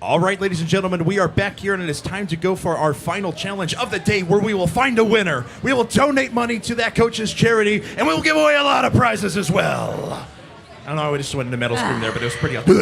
All right, ladies and gentlemen, we are back here, and it is time to go for our final challenge of the day, where we will find a winner. We will donate money to that coach's charity, and we will give away a lot of prizes as well. I don't know, I just went into metal scream there, but it was pretty awesome.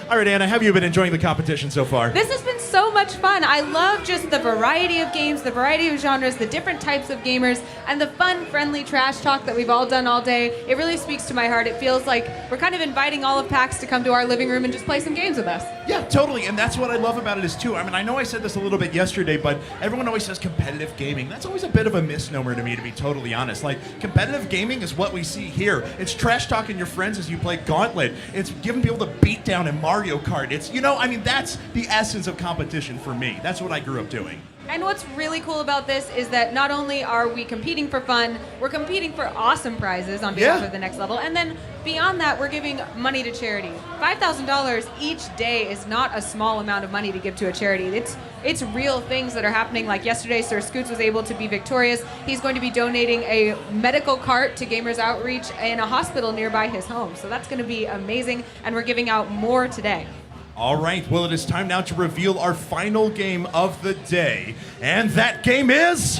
All right, Anna, have you been enjoying the competition so far? This has been so much fun. I love just the variety of games, the variety of genres, the different types of gamers, and the fun, friendly trash talk that we've all done all day. It really speaks to my heart. It feels like we're kind of inviting all of PAX to come to our living room and just play some games with us. Yeah, totally, and that's what I love about it is, too. I mean, I know I said this a little bit yesterday, but everyone always says competitive gaming. That's always a bit of a misnomer to me, to be totally honest. Like, competitive gaming is what we see here. It's trash talking your friends as you play Gauntlet. It's giving people the beat down in Mario Kart. It's, you know, I mean, that's the essence of competition for me. That's what I grew up doing. And what's really cool about this is that not only are we competing for fun, we're competing for awesome prizes on behalf of the next level, and then beyond that, we're giving money to charity. $5,000 each day is not a small amount of money to give to a charity. It's real things that are happening. Like yesterday, Sir Scoots was able to be victorious. He's going to be donating a medical cart to Gamers Outreach in a hospital nearby his home. So that's going to be amazing, and we're giving out more today. All right, well, it is time now to reveal our final game of the day. And that game is...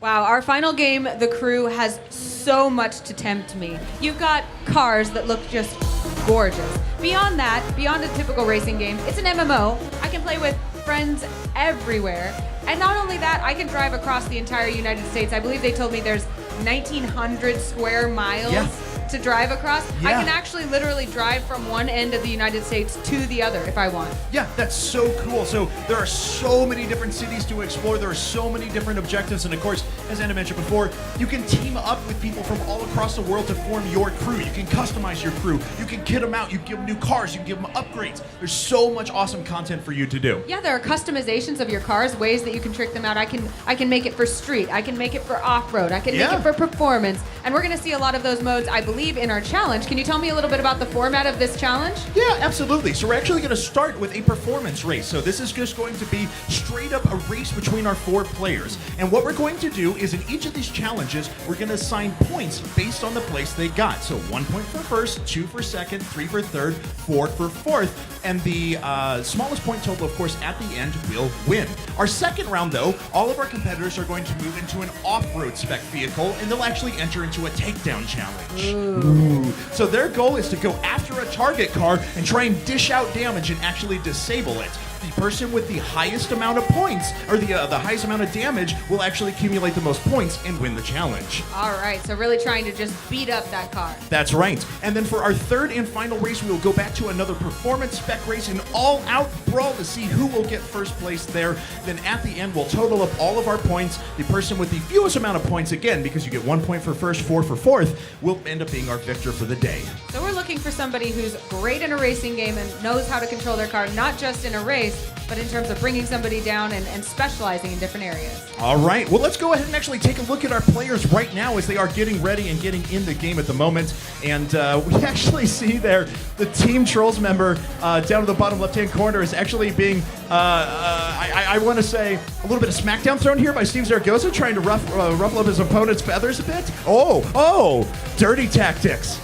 Wow, our final game, The Crew, has so much to tempt me. You've got cars that look just gorgeous. Beyond that, beyond a typical racing game, it's an MMO. I can play with friends everywhere. And not only that, I can drive across the entire United States. I believe they told me there's 1,900 square miles to drive across. I can actually literally drive from one end of the United States to the other if I want. Yeah, that's so cool. So there are so many different cities to explore. There are so many different objectives. And of course, as Anna mentioned before, you can team up with people from all across the world to form your crew. You can customize your crew. You can kit them out. You can give them new cars. You can give them upgrades. There's so much awesome content for you to do. Yeah, there are customizations of your cars, ways that you can trick them out. I can make it for street. I can make it for off-road. I can make it for performance. And we're going to see a lot of those modes, I believe, believe, in our challenge. Can you tell me a little bit about the format of this challenge? Yeah, absolutely. So we're actually going to start with a performance race. So this is just going to be straight up a race between our 4 players. And what we're going to do is in each of these challenges, we're going to assign points based on the place they got. So 1 point for first, 2 for second, 3 for third, 4 for fourth. And the smallest point total, of course, at the end will win. Our second round, though, all of our competitors are going to move into an off-road spec vehicle, and they'll actually enter into a takedown challenge. Ooh. So their goal is to go after a target car and try and dish out damage and actually disable it. The person with the highest amount of points, or the highest amount of damage, will actually accumulate the most points and win the challenge. All right, so really trying to just beat up that car. That's right. And then for our third and final race, we will go back to another performance spec race, an all-out brawl to see who will get first place there. Then at the end, we'll total up all of our points. The person with the fewest amount of points, again, because you get 1 point for first, 4 for fourth, will end up being our victor for the day. So we're looking for somebody who's great in a racing game and knows how to control their car, not just in a race, but in terms of bringing somebody down and specializing in different areas. All right. Well, let's go ahead and actually take a look at our players right now as they are getting ready and getting in the game at the moment. And we actually see there the Team Trolls member down at the bottom left-hand corner is actually being, I want to say, a little bit of smackdown thrown here by Steve Zaragoza, trying to ruffle up his opponent's feathers a bit. Oh, dirty tactics.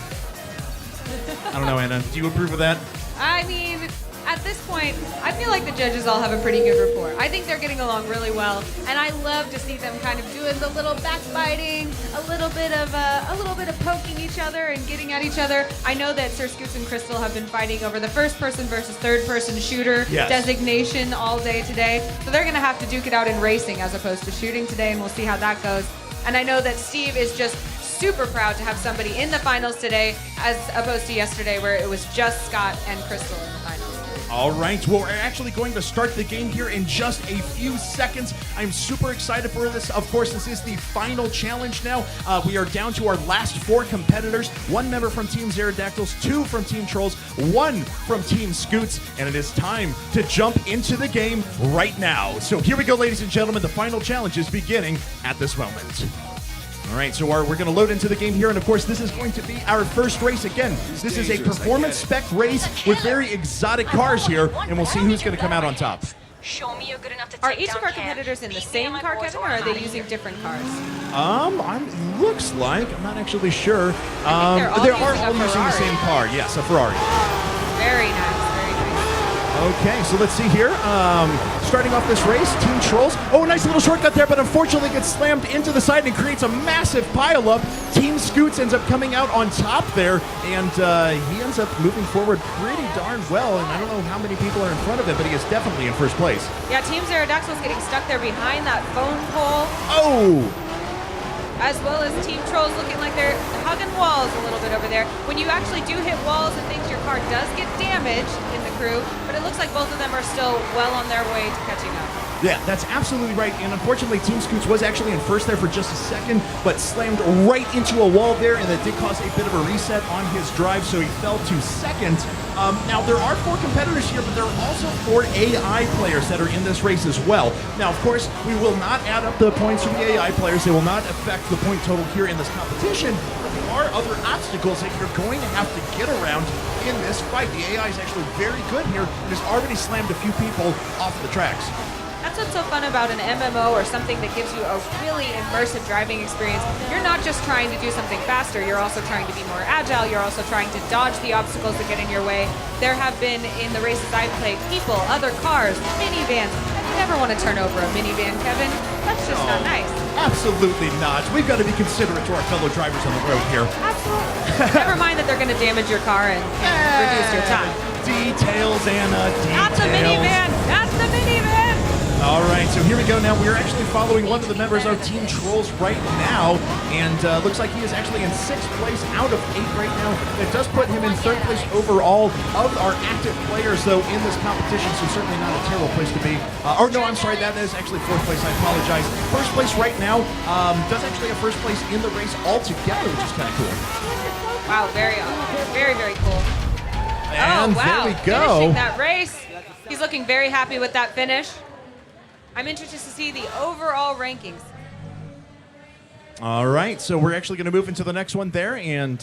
I don't know, Anna. Do you approve of that? I mean, at this point, I feel like the judges all have a pretty good rapport. I think they're getting along really well, and I love to see them kind of doing the little backbiting, a little bit of poking each other and getting at each other. I know that Sir Scoots and Crystal have been fighting over the first-person versus third-person shooter designation all day today, so they're going to have to duke it out in racing as opposed to shooting today, and we'll see how that goes. And I know that Steve is just super proud to have somebody in the finals today as opposed to yesterday where it was just Scott and Crystal in the finals. All right, well, we're actually going to start the game here in just a few seconds. I'm super excited for this. Of course, this is the final challenge now. We are down to our last 4 competitors. 1 member from Team Xerodactyls, 2 from Team Trolls, 1 from Team Scoots, and it is time to jump into the game right now. So here we go, ladies and gentlemen. The final challenge is beginning at this moment. All right, so we're going to load into the game here, and of course, this is going to be our first race again. This is a performance spec race with very exotic cars here, and we'll see who's going to come out on top. Show me you're good enough to Are take each down of our Cam. competitors in the Beat me same and car, my boys Kevin, or are they hiding. using different cars? Looks like, I'm not actually sure. they're all They using are a all using the Ferrari. same car. Yes, a Ferrari. Very nice, very nice. Okay, so let's see here. Starting off this race, Team Trolls. Oh, nice little shortcut there, but unfortunately gets slammed into the side and creates a massive pileup. Team Scoots ends up coming out on top there, and he ends up moving forward pretty darn well. And I don't know how many people are in front of him, but he is definitely in first place. Yeah, Team Xerodactyls getting stuck there behind that phone pole, Oh! as well as Team Trolls looking like they're hugging walls a little bit over there. When you actually do hit walls and things, your car does get damaged in the crew, but it looks like both of them are still well on their way to catching up. Yeah, that's absolutely right. And unfortunately, Team Scoots was actually in first there for just a second, but slammed right into a wall there, and that did cause a bit of a reset on his drive, so he fell to second. Now, there are 4 competitors here, but there are also 4 AI players that are in this race as well. Now, of course, we will not add up the points from the AI players. They will not affect the point total here in this competition, but there are other obstacles that you're going to have to get around in this fight. The AI is actually very good here and has already slammed a few people off the tracks. That's what's so fun about an MMO or something that gives you a really immersive driving experience. You're not just trying to do something faster, you're also trying to be more agile, you're also trying to dodge the obstacles that get in your way. There have been, in the races I've played, people, other cars, minivans. You never want to turn over a minivan, Kevin. That's just not nice. Absolutely not. We've got to be considerate to our fellow drivers on the road here. Absolutely. Never mind that they're going to damage your car and reduce your time. Details, Anna, details. Not the minivan! Not the minivan! All right, so here we go now. We're actually following one of the members of Team Trolls right now, and looks like he is actually in 6th place out of 8 right now. That does put him in 3rd place overall of our active players, though, in this competition, so certainly not a terrible place to be. No, I'm sorry, that is actually 4th place. I apologize. 1st place right now does actually have 1st place in the race altogether, which is kind of cool. Wow, very, very cool. And oh, wow. there we go. Finishing that race. He's looking very happy with that finish. I'm interested to see the overall rankings. All right, so we're actually going to move into the next one there, and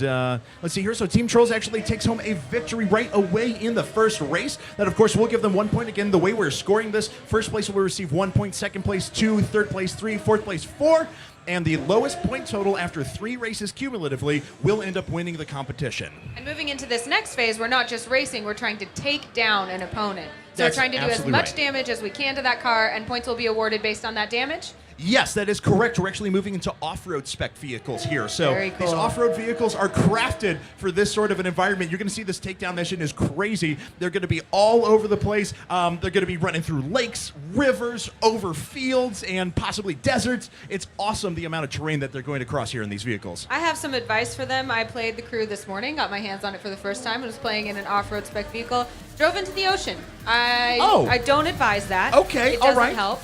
let's see here. So Team Trolls actually takes home a victory right away in the first race. That, of course, will give them 1 point. Again, the way we're scoring this, first place will receive 1 point, second place 2, third place 3, fourth place 4, and the lowest point total after 3 races cumulatively will end up winning the competition. And moving into this next phase, we're not just racing, we're trying to take down an opponent. So That's we're trying to do as absolutely much right. damage as we can to that car, and points will be awarded based on that damage. Yes, that is correct. We're actually moving into off-road spec vehicles here. So Very cool. these off-road vehicles are crafted for this sort of an environment. You're going to see this takedown mission is crazy. They're going to be all over the place. They're going to be running through lakes, rivers, over fields, and possibly deserts. It's awesome the amount of terrain that they're going to cross here in these vehicles. I have some advice for them. I played the crew this morning, got my hands on it for the first time, and was playing in an off-road spec vehicle. Drove into the ocean. I don't advise that. Okay, it all doesn't right. help.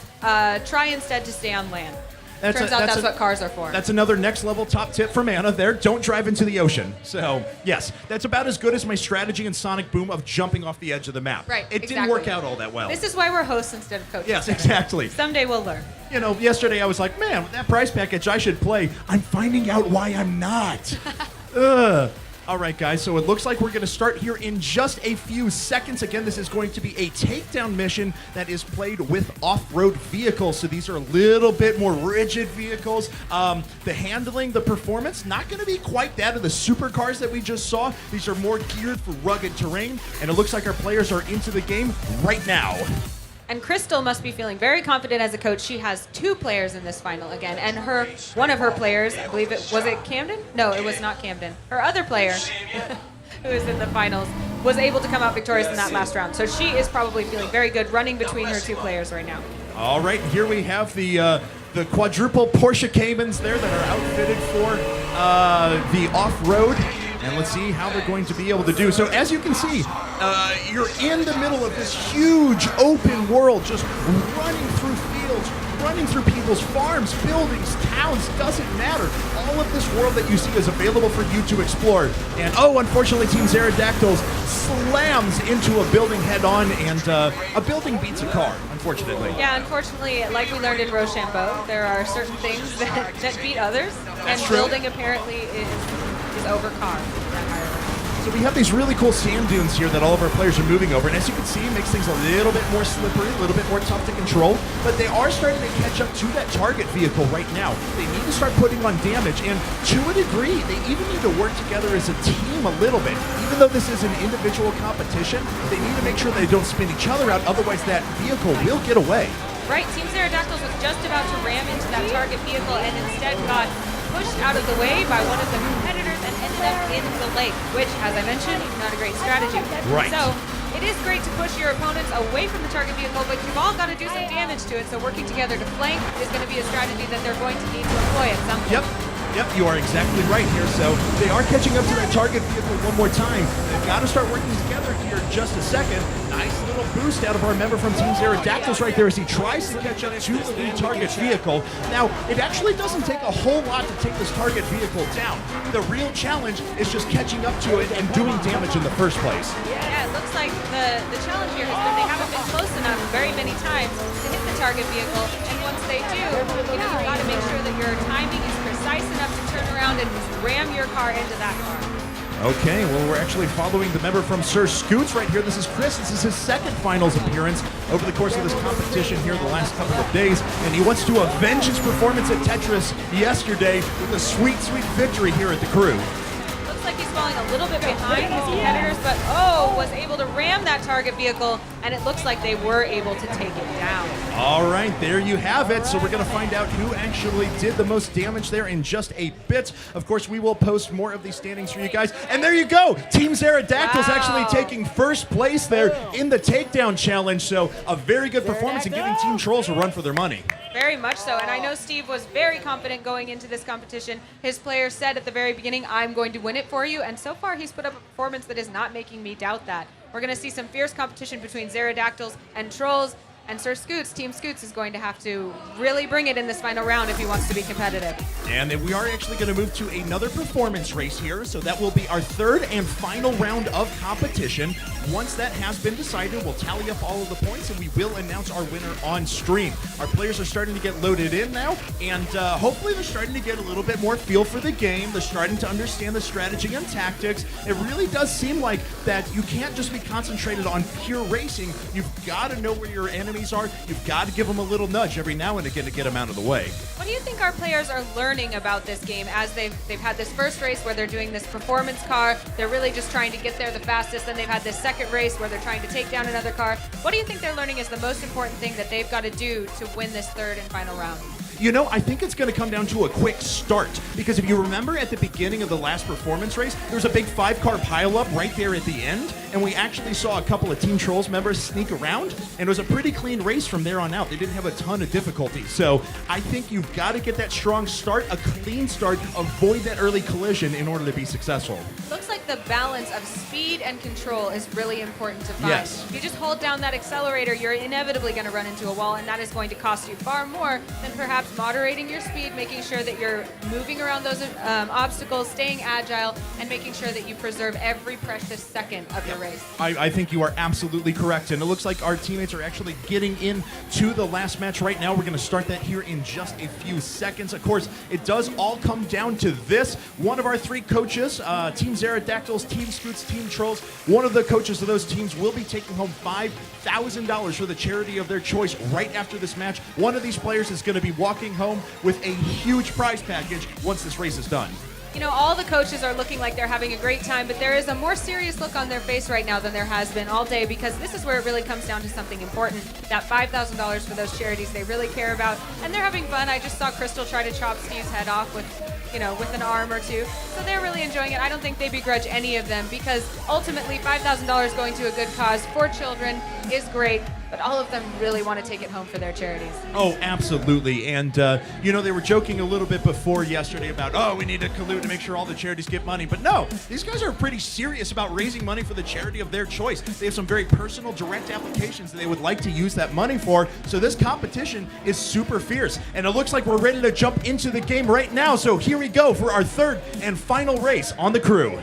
Try instead to stay on land. Turns out that's what cars are for. That's another next level top tip from Anna there. Don't drive into the ocean. So, yes, that's about as good as my strategy in Sonic Boom of jumping off the edge of the map. Right, It didn't exactly. work out all that well. This is why we're hosts instead of coaches. Yes, exactly. Someday we'll learn. You know, yesterday I was like, man, with that prize package, I should play. I'm finding out why I'm not. Ugh. All right, guys, so it looks like we're going to start here in just a few seconds. Again, this is going to be a takedown mission that is played with off-road vehicles. So these are a little bit more rigid vehicles. The handling, the performance, not going to be quite that of the supercars that we just saw. These are more geared for rugged terrain, and it looks like our players are into the game right now. And Crystal must be feeling very confident as a coach. She has 2 players in this final again, and one of her players, I believe it Camden? No, it was not Camden. Her other player, who is in the finals, was able to come out victorious in that last round. So she is probably feeling very good running between her 2 players right now. All right, here we have the quadruple Porsche Caymans there that are outfitted for the off-road. And let's see how they're going to be able to do. So as you can see, you're in the middle of this huge open world, just running through fields, running through people's farms, buildings, towns, doesn't matter. All of this world that you see is available for you to explore. And unfortunately, Team Pterodactyls slams into a building head-on, and a building beats a car, unfortunately. Yeah, unfortunately, like we learned in Rochambeau, there are certain things that beat others, and true. building apparently is over car. So we have these really cool sand dunes here that all of our players are moving over, and as you can see, it makes things a little bit more slippery, a little bit more tough to control, but they are starting to catch up to that target vehicle right now. They need to start putting on damage, and to a degree, they even need to work together as a team a little bit. Even though this is an individual competition, they need to make sure they don't spin each other out, otherwise that vehicle will get away. Right, Team Pterodactyls was just about to ram into that target vehicle and instead got pushed out of the way by one of the competitors and ended up in the lake, which, as I mentioned, not a great strategy. Right. So it is great to push your opponents away from the target vehicle, but you've all got to do some damage to it, so working together to flank is going to be a strategy that they're going to need to employ at some point. Yep, you are exactly right here. So they are catching up to that target vehicle one more time. They've got to start working together here in just a second. Nice little boost out of our member from Team Pterodactyls right there as he tries to catch up to the lead target vehicle. Now, it actually doesn't take a whole lot to take this target vehicle down. The real challenge is just catching up to it and doing damage in the first place. Yeah, it looks like the challenge here has been they haven't been close enough very many times to hit the target vehicle, and once they do, you've got to make sure that your timing is precise enough to turn around and ram your car into that car. Okay, well, we're actually following the member from Sir Scoots right here. This is Chris. This is his second finals appearance over the course of this competition here the last couple of days, and he wants to avenge his performance at Tetris yesterday with a sweet, sweet victory here at the crew. Looks like he's falling a little bit behind his competitors, but was able to ram that target vehicle, and it looks like they were able to take it down. All right, there you have it. So we're going to find out who actually did the most damage there in just a bit. Of course, we will post more of these standings for you guys. And there you go. Team Pterodactyls actually taking first place there in the takedown challenge. So a very good performance and giving Team Trolls a run for their money. Very much so, and I know Steve was very confident going into this competition. His player said at the very beginning, I'm going to win it for you, and so far he's put up a performance that is not making me doubt that. We're going to see some fierce competition between Pterodactyls and Trolls. And Sir Scoots, Team Scoots, is going to have to really bring it in this final round if he wants to be competitive. And then we are actually going to move to another performance race here. So that will be our third and final round of competition. Once that has been decided, we'll tally up all of the points and we will announce our winner on stream. Our players are starting to get loaded in now, and hopefully they're starting to get a little bit more feel for the game. They're starting to understand the strategy and tactics. It really does seem like that you can't just be concentrated on pure racing. You've got to know where your enemies are. You've got to give them a little nudge every now and again to get them out of the way. What do you think our players are learning about this game as they've had this first race where they're doing this performance car? They're really just trying to get there the fastest. Then they've had this second race where they're trying to take down another car. What do you think they're learning is the most important thing that they've got to do to win this third and final round? You know, I think it's going to come down to a quick start, because if you remember at the beginning of the last performance race, there was a big 5-car pileup right there at the end, and we actually saw a couple of Team Trolls members sneak around, and it was a pretty clean race from there on out. They didn't have a ton of difficulty, so I think you've got to get that strong start, a clean start, avoid that early collision in order to be successful. Looks like the balance of speed and control is really important to find. Yes. If you just hold down that accelerator, you're inevitably going to run into a wall, and that is going to cost you far more than perhaps moderating your speed, making sure that you're moving around those obstacles, staying agile, and making sure that you preserve every precious second of your race. I think you are absolutely correct, and it looks like our teammates are actually getting into the last match right now. We're going to start that here in just a few seconds. Of course, it does all come down to this. One of our 3 coaches, Team Pterodactyls, Team Scoots, Team Trolls, one of the coaches of those teams will be taking home $5,000 for the charity of their choice right after this match. One of these players is going to be walking home with a huge prize package once this race is done. You know, all the coaches are looking like they're having a great time, but there is a more serious look on their face right now than there has been all day, because this is where it really comes down to something important, that $5,000 for those charities they really care about, and they're having fun. I just saw Crystal try to chop Steve's head off with an arm or two, so they're really enjoying it. I don't think they begrudge any of them, because ultimately $5,000 going to a good cause for children is great, but all of them really want to take it home for their charities. Oh, absolutely. And, they were joking a little bit before yesterday about, we need to collude to make sure all the charities get money. But no, these guys are pretty serious about raising money for the charity of their choice. They have some very personal, direct applications that they would like to use that money for. So this competition is super fierce. And it looks like we're ready to jump into the game right now. So here we go for our third and final race on the crew.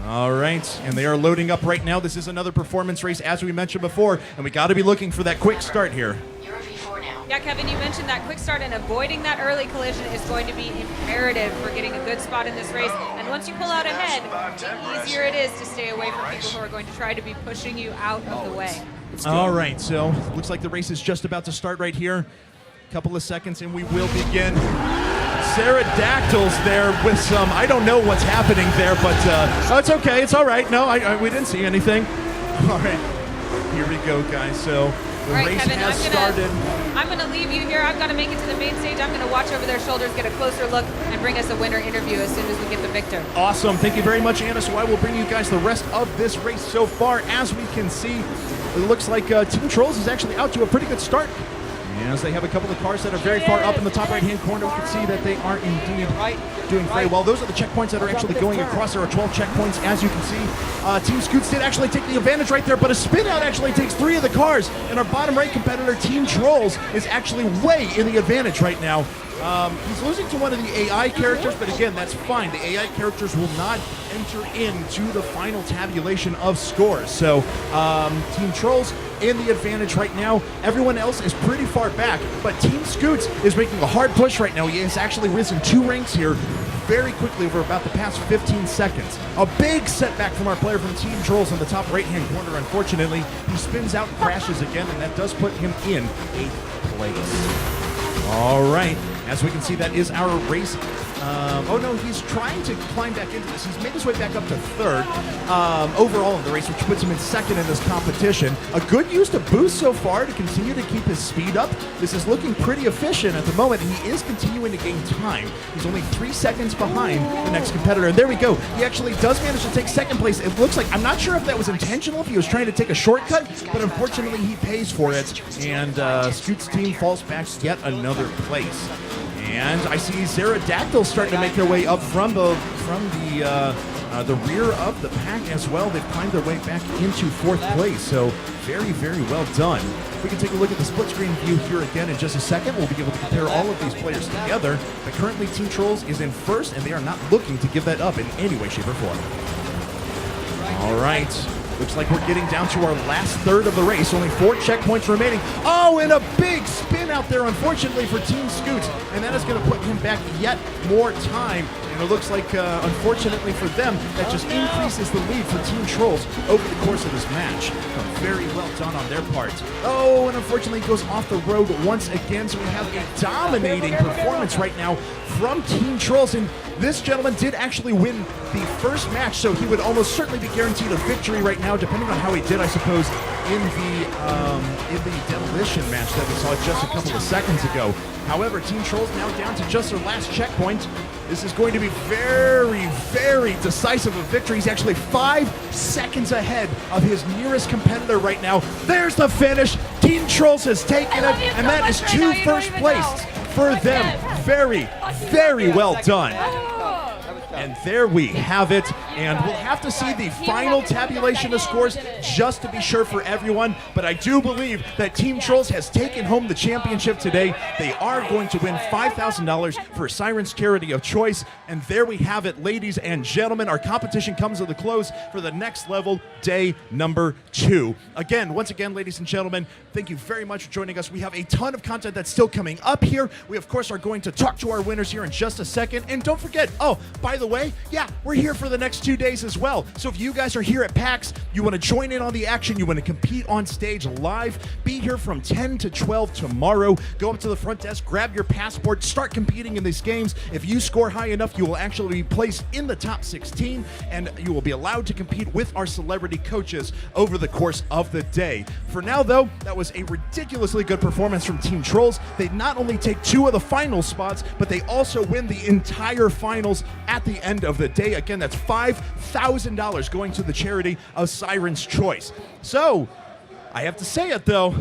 All right, and they are loading up right now. This is another performance race, as we mentioned before, and we got to be looking for that quick start here. Yeah, Kevin, you mentioned that quick start, and avoiding that early collision is going to be imperative for getting a good spot in this race. And once you pull out ahead, the easier it is to stay away from people who are going to try to be pushing you out of the way. All right, so looks like the race is just about to start right here. Couple of seconds, and we will begin. Pterodactyls there with some, I don't know what's happening there, but it's okay, it's all right. No, we didn't see anything. All right, here we go, guys. So the race Kevin, has started. I'm going to leave you here. I've got to make it to the main stage. I'm going to watch over their shoulders, get a closer look, and bring us a winner interview as soon as we get the victor. Awesome. Thank you very much, Anna. So I will bring you guys the rest of this race so far. As we can see, it looks like Team Trolls is actually out to a pretty good start. As they have a couple of cars that are very far up in the top right-hand corner, we can see that they are indeed doing very well. Those are the checkpoints that are actually going across. There are 12 checkpoints, as you can see. Team Scoots did actually take the advantage right there, but a spin-out actually takes 3 of the cars, and our bottom right competitor, Team Trolls, is actually way in the advantage right now. He's losing to one of the AI characters, but again, that's fine. The AI characters will not enter into the final tabulation of scores. So, Team Trolls in the advantage right now. Everyone else is pretty far back, but Team Scoots is making a hard push right now. He has actually risen 2 ranks here very quickly over about the past 15 seconds. A big setback from our player from Team Trolls in the top right-hand corner. Unfortunately, he spins out and crashes again, and that does put him in 8th place. All right, as we can see, that is our race. Oh no, he's trying to climb back into this. He's made his way back up to 3rd overall in the race, which puts him in 2nd in this competition. A good use to boost so far to continue to keep his speed up. This is looking pretty efficient at the moment, and he is continuing to gain time. He's only 3 seconds behind the next competitor. And there we go. He actually does manage to take 2nd place. It looks like, I'm not sure if that was intentional, if he was trying to take a shortcut, but unfortunately he pays for it. And Scoot's team falls back yet another place. And I see Pterodactyls starting to make their way up from the rear of the pack as well. They've climbed their way back into 4th place. So Very, very well done. We can take a look at the split screen view here again in just a second. We'll be able to compare all of these players together. But currently Team Trolls is in first, and they are not looking to give that up in any way, shape, or form. All right. Looks like we're getting down to our last third of the race. Only 4 checkpoints remaining. Oh, and a big spin out there, unfortunately, for Team Scoots. And that is going to put him back yet more time. And it looks like, unfortunately for them, that just increases the lead for Team Trolls over the course of this match. Very well done on their part. Oh, and unfortunately goes off the road once again. So we have a dominating performance right now from Team Trolls. And this gentleman did actually win the first match, so he would almost certainly be guaranteed a victory right now, depending on how he did, I suppose, in the demolition match that we saw just a couple of seconds ago. However, Team Trolls now down to just their last checkpoint. This is going to be very, very decisive of victory. He's actually 5 seconds ahead of his nearest competitor right now. There's the finish. Team Trolls has taken it, and that is 2 first place for them. Very, very well done. And there we have it. And we'll have to see the final tabulation of scores just to be sure for everyone. But I do believe that Team Trolls has taken home the championship today. They are going to win $5,000 for Siren's charity of choice. And there we have it, ladies and gentlemen. Our competition comes to the close for the next level, day number 2. Again, once again, ladies and gentlemen, thank you very much for joining us. We have a ton of content that's still coming up here. We, of course, are going to talk to our winners here in just a second. And don't forget, oh, by the way, yeah, we're here for the next 2 days as well. So if you guys are here at PAX, you want to join in on the action, you want to compete on stage live, be here from 10 to 12 tomorrow. Go up to the front desk, grab your passport, start competing in these games. If you score high enough, you will actually be placed in the top 16, and you will be allowed to compete with our celebrity coaches over the course of the day. For now, though, that was a ridiculously good performance from Team Trolls. They not only take 2 of the final spots, but they also win the entire finals at the end of the day. Again, that's $5,000 going to the charity of Siren's Choice. So, I have to say it though,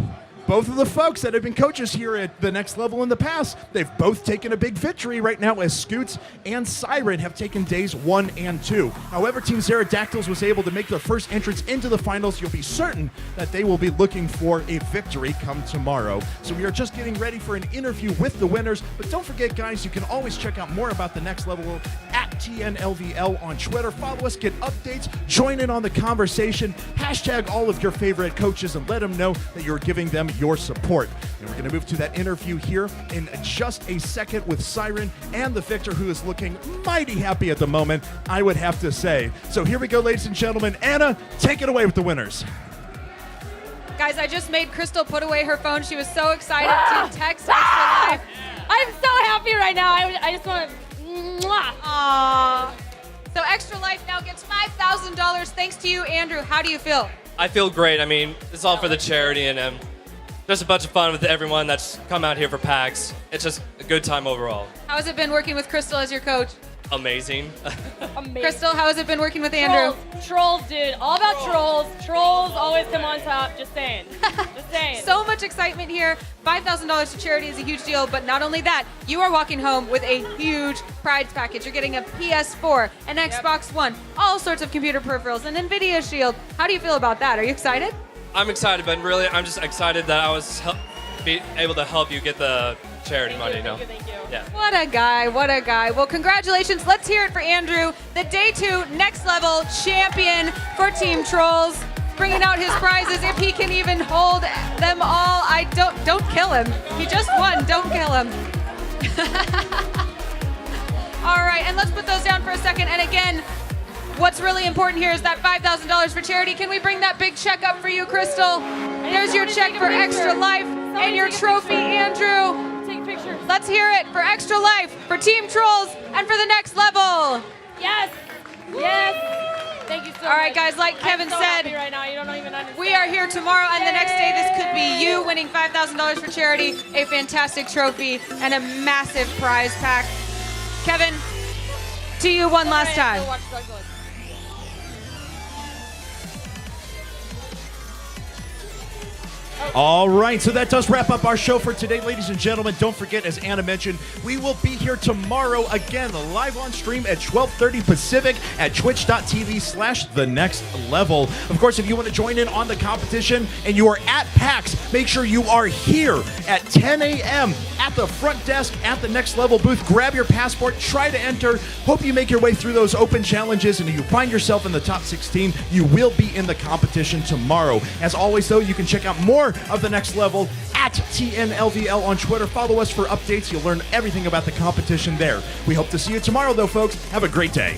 both of the folks that have been coaches here at the next level in the past, they've both taken a big victory right now, as Scoots and Siren have taken days 1 and 2. However, Team Pterodactyls was able to make their first entrance into the finals. You'll be certain that they will be looking for a victory come tomorrow. So we are just getting ready for an interview with the winners. But don't forget, guys, you can always check out more about the next level at TNLVL on Twitter. Follow us, get updates, join in on the conversation, hashtag all of your favorite coaches, and let them know that you're giving them your support. And we're going to move to that interview here in just a second with Siren and the victor, who is looking mighty happy at the moment, I would have to say. So here we go, ladies and gentlemen. Anna, take it away with the winners. Guys, I just made Crystal put away her phone. She was so excited to text Extra Life. I'm so happy right now. I just want to. Aww. So Extra Life now gets $5,000 thanks to you, Andrew. How do you feel? I feel great. I mean, it's all for the charity, and just a bunch of fun with everyone that's come out here for PAX. It's just a good time overall. How has it been working with Crystal as your coach? Amazing. Amazing. Crystal, how has it been working with Andrew? Trolls, dude. All about trolls. Trolls always come on top. Just saying. Just saying. So much excitement here. $5,000 to charity is a huge deal, but not only that, you are walking home with a huge prize package. You're getting a PS4, an Xbox One, all sorts of computer peripherals, an NVIDIA Shield. How do you feel about that? Are you excited? I'm excited, but really, I'm just excited that I was be able to help you get the charity money. Thank you. Yeah. What a guy, what a guy. Well, congratulations. Let's hear it for Andrew, the Day 2 Next Level champion for Team Trolls, bringing out his prizes if he can even hold them all. Don't kill him. He just won. Don't kill him. All right, and let's put those down for a second. And again, what's really important here is that $5,000 for charity. Can we bring that big check up for you, Crystal? There's your check for Extra Life and your trophy, Andrew. Take pictures. Let's hear it for Extra Life, for Team Trolls, and for the next level. Yes. Yes. Thank you so much. All right, guys, like Kevin I'm so said, happy right now. You don't even understand. we are here tomorrow, and the next day this could be you winning $5,000 for charity, a fantastic trophy, and a massive prize pack. Kevin, to you one last time. Go watch Drug Lords. All right, so that does wrap up our show for today, ladies and gentlemen. Don't forget, as Anna mentioned, we will be here tomorrow again, live on stream at 12:30 Pacific at twitch.tv/thenextlevel. Of course, if you want to join in on the competition and you are at PAX, make sure you are here at 10 a.m. at the front desk at the Next Level booth. Grab your passport, try to enter. Hope you make your way through those open challenges, and if you find yourself in the top 16, you will be in the competition tomorrow. As always, though, you can check out more of the Next Level at TNLVL on Twitter. Follow us for updates. You'll learn everything about the competition there. We hope to see you tomorrow, though, folks. Have a great day.